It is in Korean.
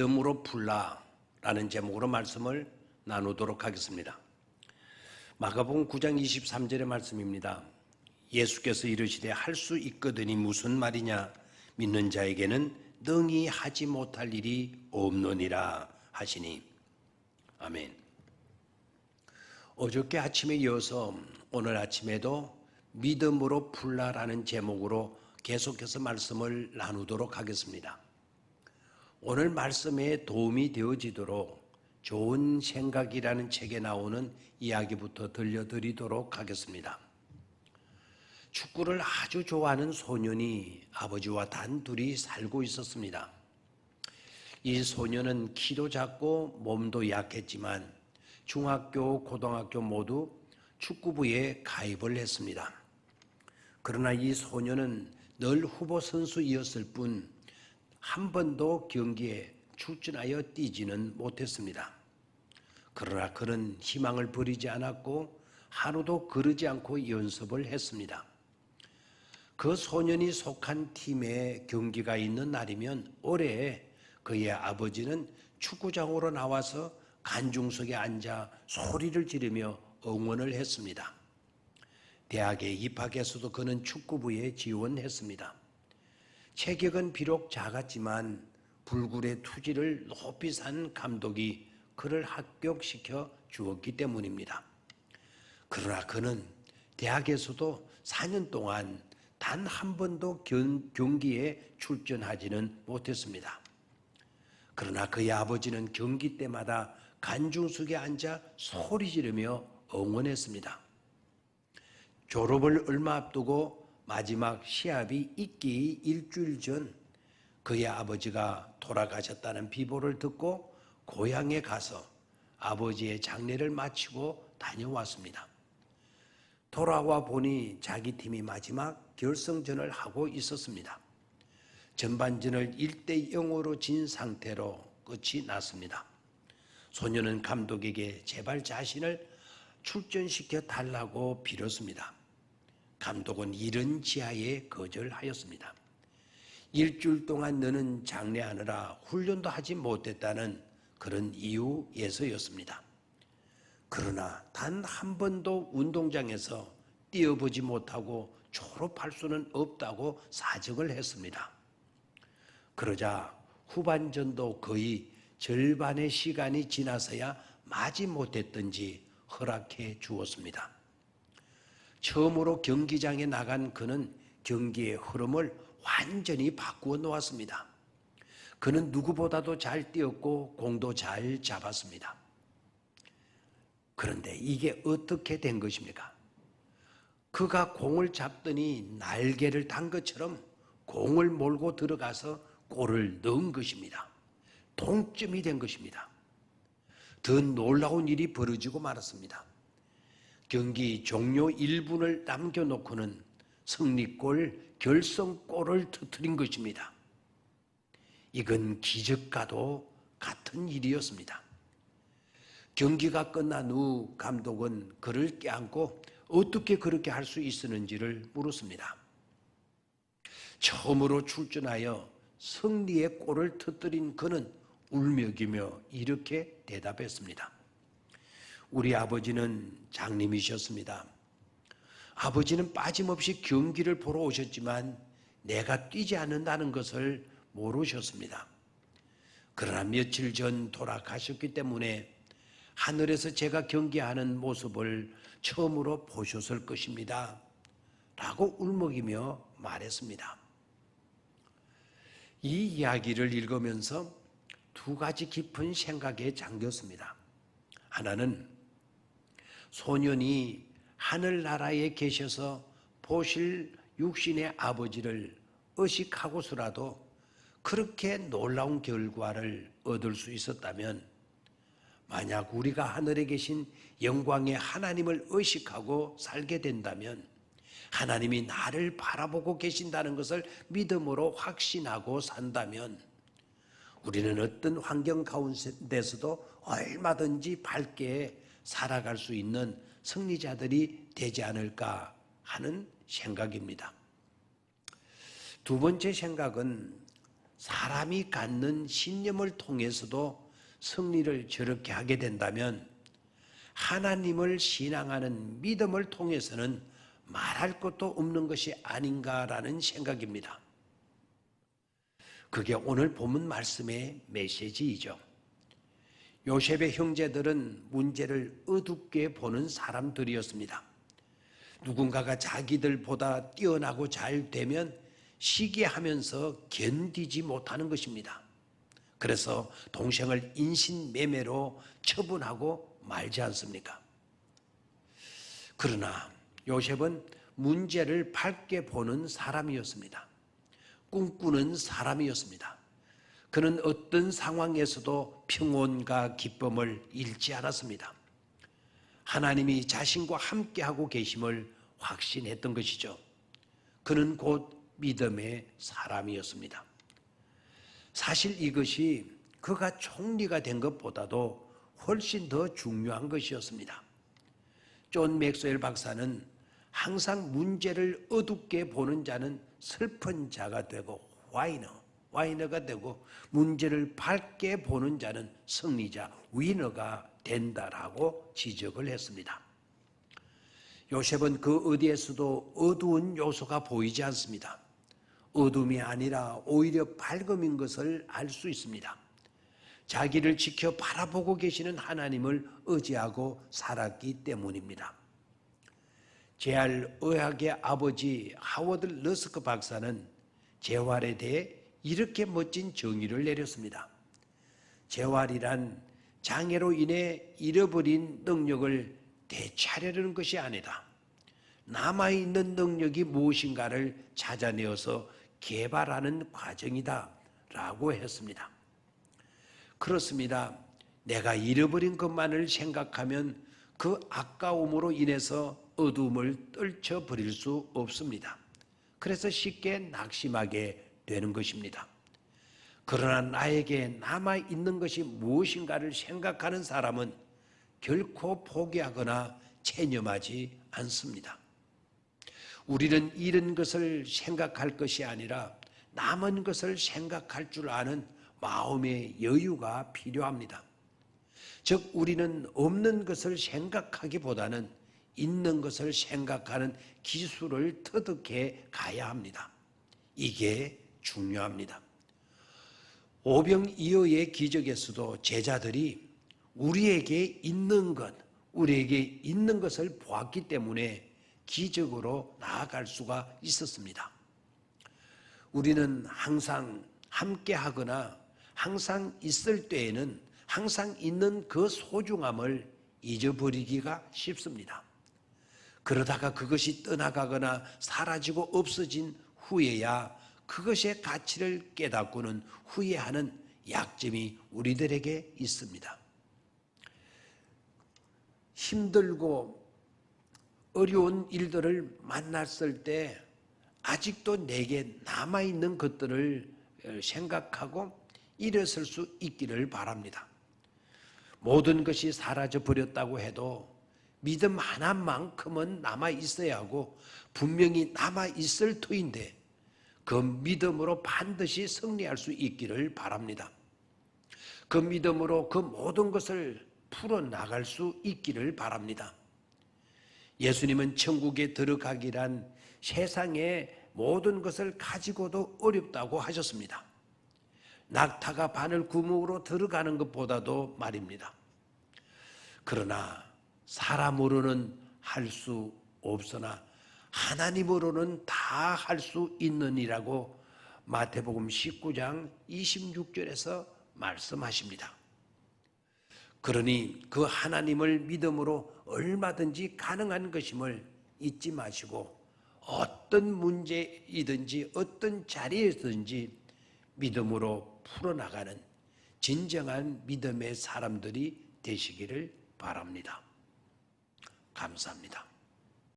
믿음으로 풀라라는 제목으로 말씀을 나누도록 하겠습니다. 마가복음 9장 23절의 말씀입니다. 예수께서 이르시되 할 수 있거든이 무슨 말이냐, 믿는 자에게는 능히 하지 못할 일이 없느니라 하시니. 아멘. 어저께 아침에 이어서 오늘 아침에도 믿음으로 풀라라는 제목으로 계속해서 말씀을 나누도록 하겠습니다. 오늘 말씀에 도움이 되어지도록 좋은 생각이라는 책에 나오는 이야기부터 들려드리도록 하겠습니다. 축구를 아주 좋아하는 소년이 아버지와 단둘이 살고 있었습니다. 이 소년은 키도 작고 몸도 약했지만 중학교, 고등학교 모두 축구부에 가입을 했습니다. 그러나 이 소년은 늘 후보 선수이었을 뿐 한 번도 경기에 출전하여 뛰지는 못했습니다. 그러나 그는 희망을 버리지 않았고 하루도 그러지 않고 연습을 했습니다. 그 소년이 속한 팀의 경기가 있는 날이면 올해 그의 아버지는 축구장으로 나와서 관중석에 앉아 소리를 지르며 응원을 했습니다. 대학에 입학해서도 그는 축구부에 지원했습니다. 체격은 비록 작았지만 불굴의 투지를 높이 산 감독이 그를 합격시켜 주었기 때문입니다. 그러나 그는 대학에서도 4년 동안 단 한 번도 경기에 출전하지는 못했습니다. 그러나 그의 아버지는 경기 때마다 관중석에 앉아 소리 지르며 응원했습니다. 졸업을 얼마 앞두고 마지막 시합이 있기 일주일 전 그의 아버지가 돌아가셨다는 비보를 듣고 고향에 가서 아버지의 장례를 마치고 다녀왔습니다. 돌아와 보니 자기 팀이 마지막 결승전을 하고 있었습니다. 전반전을 1대0으로 진 상태로 끝이 났습니다. 소년은 감독에게 제발 자신을 출전시켜 달라고 빌었습니다. 감독은 이른 지하에 거절하였습니다. 일주일 동안 너는 장례하느라 훈련도 하지 못했다는 그런 이유에서였습니다. 그러나 단 한 번도 운동장에서 뛰어보지 못하고 졸업할 수는 없다고 사정을 했습니다. 그러자 후반전도 거의 절반의 시간이 지나서야 마지 못했던지 허락해 주었습니다. 처음으로 경기장에 나간 그는 경기의 흐름을 완전히 바꾸어 놓았습니다. 그는 누구보다도 잘 뛰었고 공도 잘 잡았습니다. 그런데 이게 어떻게 된 것입니까? 그가 공을 잡더니 날개를 단 것처럼 공을 몰고 들어가서 골을 넣은 것입니다. 동점이 된 것입니다. 더 놀라운 일이 벌어지고 말았습니다. 경기 종료 1분을 남겨놓고는 승리골, 결승골을 터뜨린 것입니다. 이건 기적과도 같은 일이었습니다. 경기가 끝난 후 감독은 그를 껴안고 어떻게 그렇게 할 수 있었는지를 물었습니다. 처음으로 출전하여 승리의 골을 터뜨린 그는 울먹이며 이렇게 대답했습니다. 우리 아버지는 장님이셨습니다. 아버지는 빠짐없이 경기를 보러 오셨지만 내가 뛰지 않는다는 것을 모르셨습니다. 그러나 며칠 전 돌아가셨기 때문에 하늘에서 제가 경기하는 모습을 처음으로 보셨을 것입니다. 라고 울먹이며 말했습니다. 이 이야기를 읽으면서 두 가지 깊은 생각에 잠겼습니다. 하나는 소년이 하늘나라에 계셔서 보실 육신의 아버지를 의식하고서라도 그렇게 놀라운 결과를 얻을 수 있었다면, 만약 우리가 하늘에 계신 영광의 하나님을 의식하고 살게 된다면 하나님이 나를 바라보고 계신다는 것을 믿음으로 확신하고 산다면 우리는 어떤 환경 가운데서도 얼마든지 밝게 살아갈 수 있는 승리자들이 되지 않을까 하는 생각입니다. 두 번째 생각은 사람이 갖는 신념을 통해서도 승리를 저렇게 하게 된다면 하나님을 신앙하는 믿음을 통해서는 말할 것도 없는 것이 아닌가라는 생각입니다. 그게 오늘 본문 말씀의 메시지이죠. 요셉의 형제들은 문제를 어둡게 보는 사람들이었습니다. 누군가가 자기들보다 뛰어나고 잘 되면 시기하면서 견디지 못하는 것입니다. 그래서 동생을 인신매매로 처분하고 말지 않습니까? 그러나 요셉은 문제를 밝게 보는 사람이었습니다. 꿈꾸는 사람이었습니다. 그는 어떤 상황에서도 평온과 기쁨을 잃지 않았습니다. 하나님이 자신과 함께하고 계심을 확신했던 것이죠. 그는 곧 믿음의 사람이었습니다. 사실 이것이 그가 총리가 된 것보다도 훨씬 더 중요한 것이었습니다. 존 맥스웰 박사는 항상 문제를 어둡게 보는 자는 슬픈 자가 되고 와이너가 되고 문제를 밝게 보는 자는 승리자, 위너가 된다라고 지적을 했습니다. 요셉은 그 어디에서도 어두운 요소가 보이지 않습니다. 어둠이 아니라 오히려 밝음인 것을 알 수 있습니다. 자기를 지켜 바라보고 계시는 하나님을 의지하고 살았기 때문입니다. 재활 의학의 아버지 하워드 러스크 박사는 재활에 대해 이렇게 멋진 정의를 내렸습니다. 재활이란 장애로 인해 잃어버린 능력을 되찾으려는 것이 아니다. 남아있는 능력이 무엇인가를 찾아내어서 개발하는 과정이다 라고 했습니다. 그렇습니다. 내가 잃어버린 것만을 생각하면 그 아까움으로 인해서 어둠을 떨쳐버릴 수 없습니다. 그래서 쉽게 낙심하게 되는 것입니다. 그러나 나에게 남아있는 것이 무엇인가를 생각하는 사람은 결코 포기하거나 체념하지 않습니다. 우리는 잃은 것을 생각할 것이 아니라 남은 것을 생각할 줄 아는 마음의 여유가 필요합니다. 즉 우리는 없는 것을 생각하기보다는 있는 것을 생각하는 기술을 터득해 가야 합니다. 이게 중요합니다. 오병이어의 기적에서도 제자들이 우리에게 있는 것을 보았기 때문에 기적으로 나아갈 수가 있었습니다. 우리는 항상 함께하거나 항상 있을 때에는 항상 있는 그 소중함을 잊어버리기가 쉽습니다. 그러다가 그것이 떠나가거나 사라지고 없어진 후에야 그것의 가치를 깨닫고는 후회하는 약점이 우리들에게 있습니다. 힘들고 어려운 일들을 만났을 때 아직도 내게 남아있는 것들을 생각하고 일어설 수 있기를 바랍니다. 모든 것이 사라져 버렸다고 해도 믿음 하나만큼은 남아있어야 하고 분명히 남아있을 터인데 그 믿음으로 반드시 승리할 수 있기를 바랍니다. 그 믿음으로 그 모든 것을 풀어나갈 수 있기를 바랍니다. 예수님은 천국에 들어가기란 세상의 모든 것을 가지고도 어렵다고 하셨습니다. 낙타가 바늘 구멍으로 들어가는 것보다도 말입니다. 그러나 사람으로는 할 수 없으나 하나님으로는 다 할 수 있느니라고 마태복음 19장 26절에서 말씀하십니다. 그러니 그 하나님을 믿음으로 얼마든지 가능한 것임을 잊지 마시고 어떤 문제이든지 어떤 자리에든지 믿음으로 풀어나가는 진정한 믿음의 사람들이 되시기를 바랍니다. 감사합니다.